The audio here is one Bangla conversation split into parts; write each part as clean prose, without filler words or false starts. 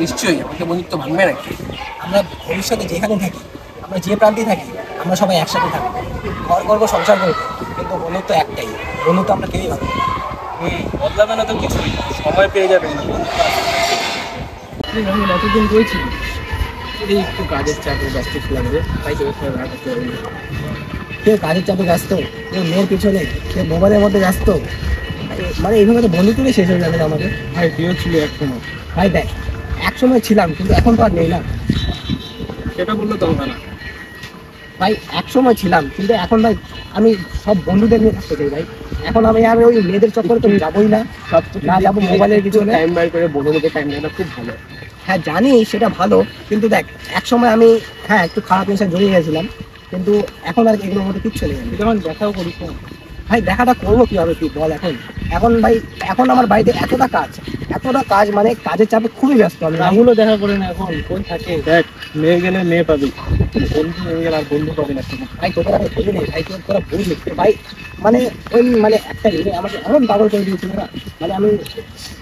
নিশ্চয়ই আমাদের বন্ধুত্ব ভাঙবে নাকি? আমরা ভবিষ্যতে যেখানে থাকি, আমরা যে প্রান্তে থাকি, আমরা সবাই একসাথে থাকবো, ঘর করবো, সংসার করবো, কিন্তু বন্ধুত্ব একটাই, বন্ধুত্ব আমরা কেউই ভাববো। বদলাবে না তো কিছুই, সময় পেয়ে যাবে। আমি এতদিন রয়েছি, এই একটু কাজের চাপে ব্যস্ত ছিলাম রে, তাই তোর সঙ্গে দেখা করতে পারিনি। কেউ কাজের চাপে ব্যস্ত, কেউ মেয়ের পিছনে, কেউ মোবাইলের মধ্যে ব্যস্ত, মানে এইভাবে তো বন্ধুত্বই শেষ হয়ে যাবে আমাদের। ভাই প্রিয় ছিল এক সময়। ভাই দেখ, এক সময় ছিলাম কিন্তু এখন তো আর নেই না। সেটা বললে তো হবে না ভাই, এক সময় ছিলাম কিন্তু এখন ভাই আমি সব বন্ধুদের নিয়ে থাকতে চাই ভাই। এখন আমি আর ওই মেয়েদের চক্করে তো যাবোই না, না যাবো মোবাইলের পিছনে। টাইম বের করে বন্ধুদের টাইম দেওয়াটা খুব ভালো। হ্যাঁ জানি সেটা ভালো, কিন্তু দেখ এক সময় আমি হ্যাঁ একটু খারাপ জিনিসে জড়িয়ে গেছিলাম, কিন্তু এখন আর এগুলোর মধ্যে কিচ্ছু নেই। যখন দেখাও করিস না ভাই, দেখাটা করবো কিভাবে তুই বল? এখন এখন ভাই, এখন আমার বাড়িতে এতটা কাজ, মানে কাজের চাপে খুবই ব্যস্ত আমি। রাহুলও দেখা করে না এখন, কোন থাকে? দেখ, মেয়ে গেলে মেয়ে পাবি, বন্ধু মেয়ে গেলে আর বন্ধু পাবি না। ভাই তোদের আমি বুঝিনি ভাই, তোরা বুঝলি ভাই, মানে ওই মানে একটা মেয়ে আমাকে এমন পাগল করে দিয়েছিল না, মানে আমি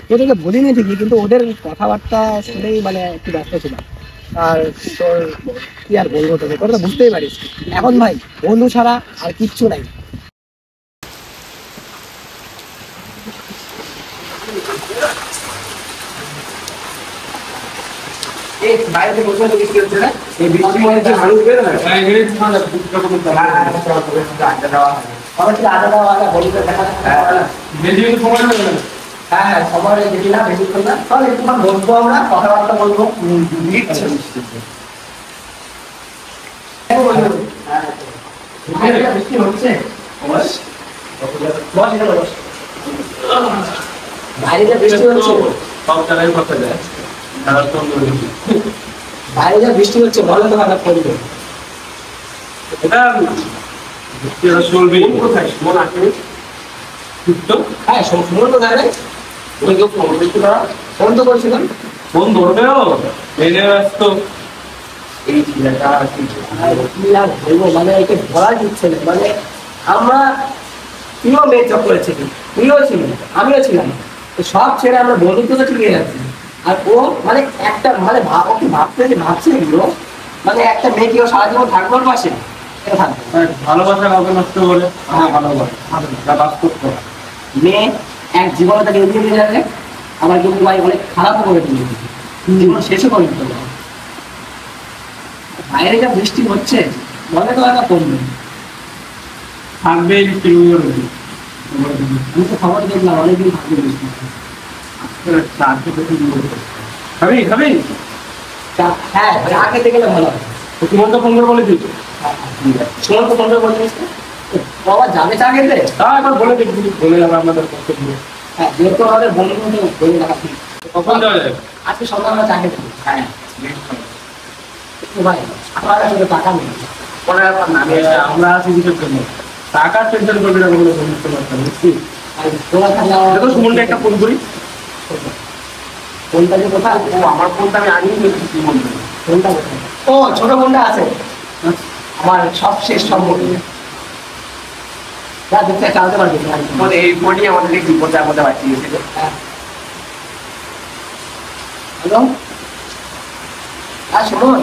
তোদেরকে বলিনি ঠিকই, কিন্তু ওদের কথাবার্তা শুনেই মানে একটু ব্যস্ত ছিলাম। আর তোর কি আর বলবো তোকে, তোরা তো বুঝতেই পারিস এখন ভাই বন্ধু ছাড়া আর কিচ্ছু নাই। বাইরে বসে বৃষ্টি হচ্ছে না, এই বৃষ্টি মনে হচ্ছে মানুষ বেরো না। আদা দেওয়া বলি তো দেখা হ্যাঁ সবার দেখি না, বেশিক্ষণ না, চল একটুক্ষণ বসবো, আমরা কথাবার্তা বলবো। বৃষ্টি হচ্ছে, বাইরে যা বৃষ্টি হচ্ছে, সব জায়গায় কথা যায়, বাইরে যা বৃষ্টি হচ্ছে বলো তো হঠাৎ করবে। এটা চলবে কোথায়? মন আছে হ্যাঁ সুমন তো জানে, ফোন তো করেছিলাম, ফোন ধরবেও এনে ব্যস্ত। এই ছেলেটা কি আর বলবো, মানে একে ধরা দিচ্ছে না, মানে আমরা তুইও মেয়ে চক করেছি, তুইও ছিল, আমিও ছিলাম, তো সব ছেড়ে আমরা বন্ধুত্ব তো টিকে যাচ্ছি। আর ও মানে একটা মানে ও কি ভাবছে এগুলো, মানে একটা মেয়ে কি ও সারা জীবন থাকবে ওর পাশে? এটা থাকবে ভালোবাসা কাউকে নষ্ট করে ভালোবাসা বাস্তব করা। মেয়ে এক জীবনে তাকে এগিয়ে নিয়ে যাবে, আবার কিন্তু ভাই অনেক খারাপও করে দিল, জীবন শেষও করে দিতে পারে। বাইরে যা বৃষ্টি হচ্ছে মনে তো একটা কমবে, থাকবে আমি তো খবর দেখলাম অনেকদিন থাকবে বৃষ্টি। খাবি খাবি? হ্যাঁ চা খেতে গেলে ভালো হয়। সুমন্ত ফোন করে বলে দিচ্ছি, সুমন্ত ফোন করে বলছিস বাবা যাবে চা খেতে? তা একবার বলে দেখবি, বলে যাবে আপনাদের পক্ষে দিয়ে। হ্যাঁ যেহেতু আমাদের বন্ধু বলে রাখা ঠিক। কখন যাওয়া যাবে? আজকে সন্ধ্যাবেলা চা খেতে। হ্যাঁ ভাই আমার কাছে টাকা নেই, পরে ব্যাপার না, আমরা আছি কিসের জন্য? টাকার টেনশন করবি না, বলে বুঝতে পারতাম বুঝছি। আর তোমার থাকলে দেখো সুমনটা একটা ফোন করি। ফোনটা যে কোথায়? ও আমার ফোনটা আমি আনিয়ে নিয়েছি সুমনটা। ফোনটা কোথায়? ও ছোট ফোনটা আছে আমার, সব শেষ সম্ভব যা দেখতে চালাতে পারবি মানে এই ফোনই আমাদের এই বিপদের মধ্যে বাঁচিয়েছিল। হ্যালো হ্যাঁ সুমন,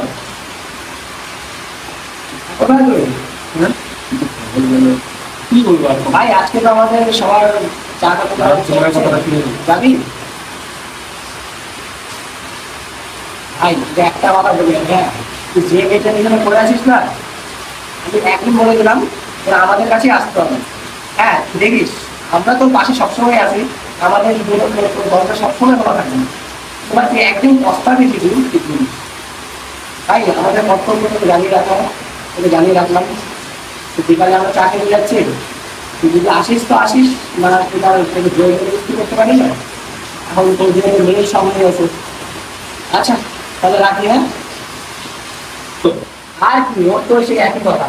কোথায় তুই? কি বলবো ভাই আজকে তো আমাদের সবার চাটা যাবি ভাই? একটা কথা বলি, হ্যাঁ তুই যে মেয়েটা এখানে করে আসিস না, আমি একদিন বলে দিলাম তোরা আমাদের কাছে আসতে হবে। হ্যাঁ দেখিস আমরা তোর পাশে সবসময় আছি, আমাদের দরজা সবসময় খোলা থাকবে। তোমার তুই একদিন প্রস্তাবই দিবি ভাই, আমাদের কর্তব্য তোকে জানিয়ে রাখলাম, তোকে জানিয়ে রাখলাম। বিকালে আমরা চা খেতে যাচ্ছি, তুই যদি আসিস তো আসিস, না তুই তার জোর জবরদস্তি করতে পারি না, এখন তোর দিনে মেয়ের সামনে আছে। আচ্ছা তাহলে রাখি, হ্যাঁ? আর কি ওর তো সেই একই কথা,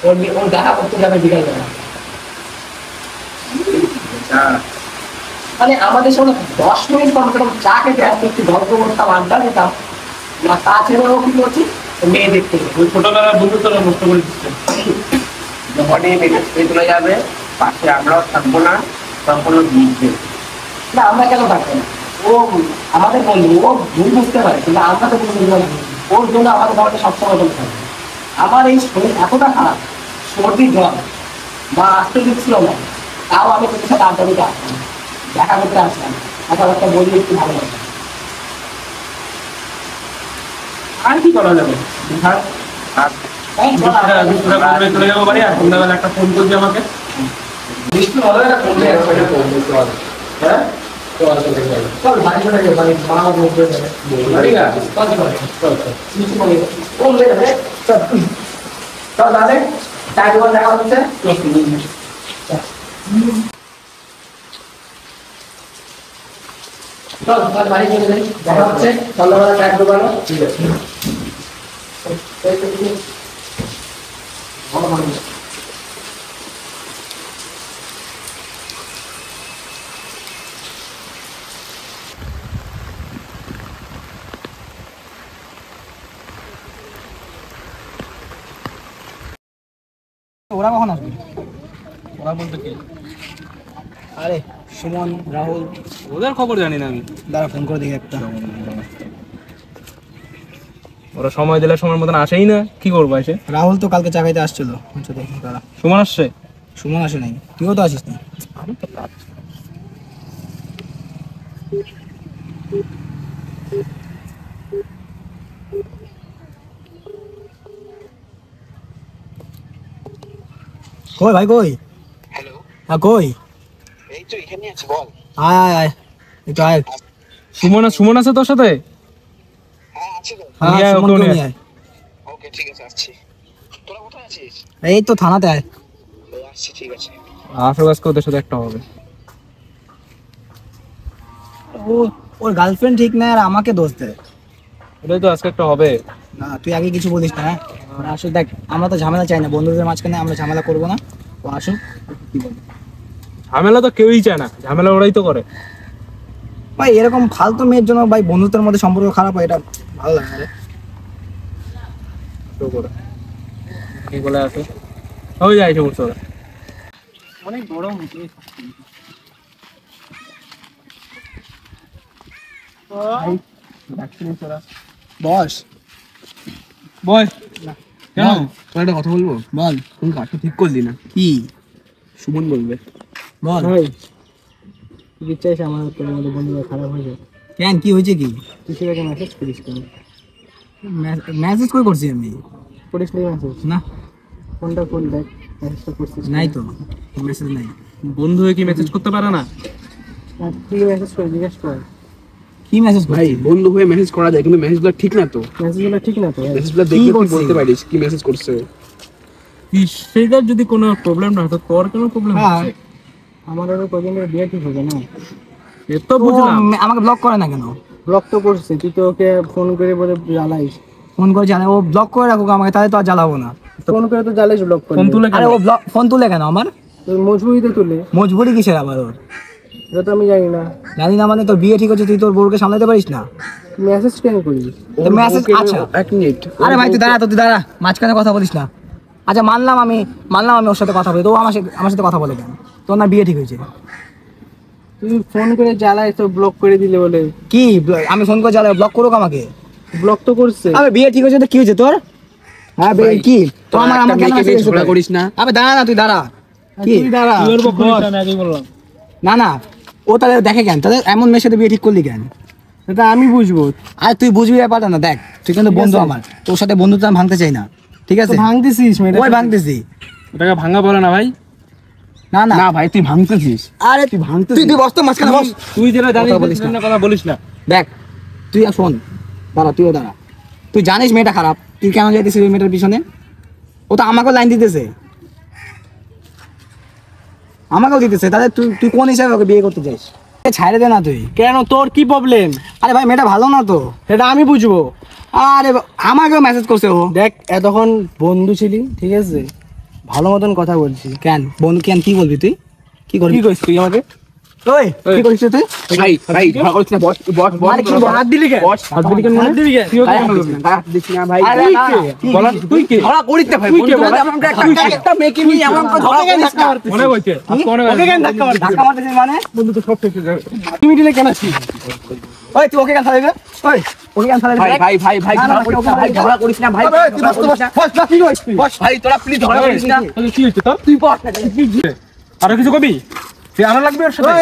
ওর দেখা করতে যাবে বিকালবেলা। মানে আমাদের সঙ্গে 10 মিনিট কমসে কম চা খেতে আসতে, একটু গল্প করতাম, আড্ডা দিতাম, না তা ছেড়ে ও কি করছি মেয়ে দেখতে। ওই ছোটবেলার বন্ধুত্বটা নষ্ট করে দিচ্ছে। যখনই মেয়ে চলে যাবে পাশে আমরাও থাকবো না, তখনও দিচ্ছে না আমরা কেন থাকবো না? ও ও আমাদের বন্ধু, ও ভুল বুঝতে পারে, কিন্তু আমরা তো ভুল বুঝবো না। ওর জন্য আমাদের ঘরটা সবসময় বলতে হবে। আমার এই শরীর এতটা খারাপ, সর্দি জ্বর, মা আসতে দিচ্ছিল না, তাও আমি তোদের সাথে আড্ডা দিতে আসলাম, দেখা করতে আসলাম, কথাবার্তা বলি একটু ভালো লাগে। আর কি করা যাবে? আর চলে যাবো বাড়ি, আর সন্ধ্যাবেলা একটা ফোন করবি আমাকে। বৃষ্টি হলে না ফোন দিয়ে একসাথে ফোন দিতে হবে। হ্যাঁ চল বাড়ি চলে যাবে, বাড়ি মা বলবে বাড়ি না চল নিচে পড়ে ও লে রে চল চল দাদা চাই দোকান দেখা হচ্ছে। চল চল বাড়ি চলে যাই, দেখা হচ্ছে সন্ধ্যাবেলা চায়ের দোকানে। ঠিক আছে ওরা কখন আসবে? ওরা বলতে কি? আরে সুমন, রাহুল, ওদের খবর জানি না আমি। দাঁড়া ফোন করে দেখি একটা। ওরা সময় দিলে সময়ের মতন আসেই না, কি করবো এসে? রাহুল তো কালকে চা খাইতে আসছিল, আচ্ছা দেখি দাঁড়া। সুমন আসছে? সুমন আসে নাই, তুইও তো আসিস না। কই ভাই কই? হ্যালো, হ্যাঁ কই? এই তো এখানে আছি, বল। আয় আয় আয় একটু আয়। সুমন আছে তোর সাথে? হ্যাঁ আছে তো। হ্যাঁ নিয়ে আয়, সুমনকেও ওকেও নিয়ে নিয়ে আয়। ওকে ঠিক আছে, আসছি। তোরা কোথায় আছিস? এই তো থানাতে আয়। ও আসছি, ঠিক আছে। আসো আজকে ওদের সাথে একটা হবে। ও ওর গার্লফ্রেন্ড ঠিক না আর আমাকে দোষ দেয়। ওটাই তো আজকে একটা হবে। না তুই আগে কিছু বলিস না, হ্যাঁ? আসলে দেখ আমরা তো ঝামেলা চাই না, বন্ধুদের মাঝখানে আমরা ঝামেলা করবো না। ও আসুক, কি বল? ঝামেলা তো কেউই চায় না, ঝামেলা ওরাই তো করে। ভাই এরকম ফালতু মেয়ের জন্য ভাই বন্ধুত্বের মধ্যে সম্পর্ক খারাপ হয়, এটা ভালো লাগে না রে। তো করে কি বলে আসো, হয়ে যায় সমস্যা। ওরা অনেক বড় হচ্ছে। বস বয় কেন? তোর একটা কথা বলবো? বল। তুই কাজটা ঠিক করলি না। কি সুমন বলবে। বল ভাই তুই চাইছ আমার তোর মধ্যে বন্ধুরা খারাপ হয়ে যায়? কেন কি হয়েছে? কি তুই সেটাকে মেসেজ করিস কেন? মেসেজ কই করছি আমি? করিস নি মেসেজ? না ফোনটা ফোন দেখ, মেসেজটা করছিস নাই তো, মেসেজ নাই। বন্ধু হয়ে কি মেসেজ করতে পারে না? তুই মেসেজ করে জিজ্ঞেস কর কি মেসেজ ভাই বন্ধু হয়ে মেসেজ করা যায়, কিন্তু মেসেজগুলো ঠিক না তো। মেসেজগুলো ঠিক না তো। মেসেজগুলো দেখে তুই বলতে পারিস কি মেসেজ করছে। সেটার যদি কোনো প্রবলেম না হতো, তোর কোনো প্রবলেম হচ্ছে? আমার আরো কদিন ধরে বিয়ে ঠিক হবে না। এ তো বুঝলাম। আমাকে ব্লক করে না কেন? ব্লক তো করছে, তুই তো ওকে ফোন করে বলে জ্বালাইস। ফোন করে জ্বালাই, ও ব্লক করে রাখুক আমাকে, তাহলে তো আর জ্বালাবো না। ফোন করে তো জ্বালাইস, ব্লক করে। ফোন তুলে কেন? আরে ও ব্লক ফোন তুলে কেন আমার? মজবুরিতে তুলে। মজবুরি কিসের আবার ওর? এটা তো আমি জানি না। জানি না মানে তোর বিয়ে ঠিক হচ্ছে, তুই তোর বউকে সামলাতে পারিস না? মেসেজ কেন করিস? মেসেজ আচ্ছা এক মিনিট। আরে ভাই তুই দাঁড়া, তুই দাঁড়া, মাঝখানে কথা বলিস না। আচ্ছা মানলাম আমি ওর সাথে কথা বলি, তো ও আমার সাথে কথা বলে কেন? তোর না বিয়ে ঠিক হয়েছে? তুই ফোন করে জ্বালাই তো ব্লক করে দিলে বলে কি? আমি ফোন করে জ্বালাই, ব্লক করুক আমাকে? ব্লক তো করছে। আবে বিয়ে ঠিক হয়েছে তো কি হয়েছে তোর? হ্যাঁ কি তো আমার কেন মেসেজ ঝগড়া করিস না। আবে দাঁড়া না, তুই দাঁড়া। কি তুই দাঁড়া? তুই ওর পক্ষে নিস না, আমি আগেই বললাম। না ও তাহলে দেখে কেন, তাহলে এমন মেয়ের সাথে বিয়ে ঠিক করলি কেন? সেটা আমি বুঝবো। আর তুই বুঝবি ব্যাপারটা না। দেখ তুই কিন্তু বন্ধু আমার, তোর সাথে বন্ধুত্ব আমি ভাঙতে চাই না, ঠিক আছে? ভাঙতেছিস? ওই ভাঙতেছি। ওটাকে ভাঙা বলে না ভাই। না না ভাই তুই ভাঙতেছিস। আরে তুই ভাঙতেছিস, তুই বস তো মাঝখানে বস। তুই যেটা জানিস কথা বলিস না। না, কথা বলিস না। দেখ তুই শোন, দাঁড়া, তুইও দাঁড়া। তুই জানিস মেয়েটা খারাপ, তুই কেন যাইতেছিস ওই মেয়েটার পিছনে? ও তো আমাকেও লাইন দিতেছে, আমাকেও দিতেছে, তাহলে তুই কোন হিসাবে ওকে বিয়ে করতে চাইস? ছাইড়ে দে না তুই। কেন, তোর কি প্রবলেম? আরে ভাই মেয়েটা ভালো না তো, সেটা আমি বুঝবো। আরে আমাকেও মেসেজ করছে ও। দেখ এতক্ষণ বন্ধু ছিলি, ঠিক আছে, ভালো মতন কথা বলছি। কেন বন্ধু? কেন কি বলবি তুই? কি করবি? কি করিস তুই আমাকে? ওই কি করিস তুই? ভাই ভাই ঝগড়া করছিস না বস বস বস মানে কি হাত দিলি কেন? বস হাত দিলি কেন মানে দিবি কে? তুই কেন হাত দিস না ভাই আরে না, বলা তুই কে? ধরা করিস না ভাই, তুই কে বন্ধু বলা? এমন একটা মেয়েকে নিয়ে এমন করে ধরা করিস না। মনে হচ্ছে আজকে মনে ওকে কেন ধাক্কা মারছিস? ধাক্কা মারছিস মানে? বন্ধু তো সব শেষ হয়ে যাবে তুমি দিলে কেন আসছিস ওই তুই ওকে কেন থাকবে? ওই ওকে কেন থাকবে? ভাই ভাই ভাই ভাই না, না, ঝগড়া করিস না ভাই ঝগড়া করিস না ভাই তুই বস, বস, বস, কি করিস তুই? বস ভাই তোরা প্লিজ ঝগড়া করিস না কি হচ্ছে তোর তুই বস। আরো কিছু কবি তুই আনা লাগবে ওর সাথে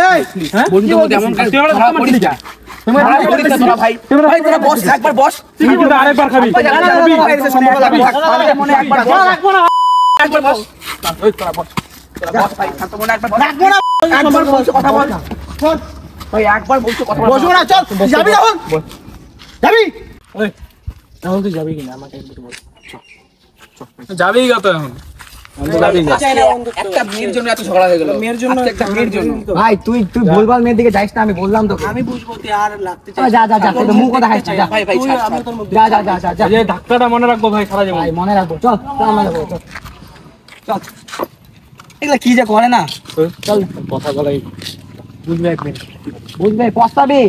হ্যাঁ বন্ধু মধ্যে এমন তুই আমার ঝগড়া করিস না ঝগড়া করিস না তোরা ভাই ভাই তোরা বস একবার বস তুই কিন্তু আরেকবার খাবি না, না, না, না, না, সম্পর্ক লাগবে। মনে একবার বস। একবার বস ওই তোরা বস তোরা বস ভাই শান্ত মনে একবার বস রাখবো না। একবার বলছো কথা বল ভাই একবার বলছো কথা বল বসবো না, চল, যাবি এখন? যাবি? ওই এখন তুই যাবি কিনা আমাকে একটু বল যাবেই গা তো এখন একটা মেয়ের জন্য এত ঝগড়া হয়ে গেল মেয়ের জন্য একটা মেয়ের জন্য ভাই তুই ভুলভাল মেয়ের দিকে যাইস না, আমি বললাম তোকে। আমি বুঝবো তুই আর লাগতে যা যা যা, তোর মুখ কথা খাইছিস, যা ভাই ভাই ছাড়, ছাড়। যা যা যা যা যা। এই যে ধাক্কাটা মনে রাখবো ভাই সারা জীবন ভাই মনে রাখবো, চল চল আমরা যাবো, চল চল। এগুলা কি যে করে না, কথা বলাই বুঝবে এক মিনিট বুঝবে পস্তাবি।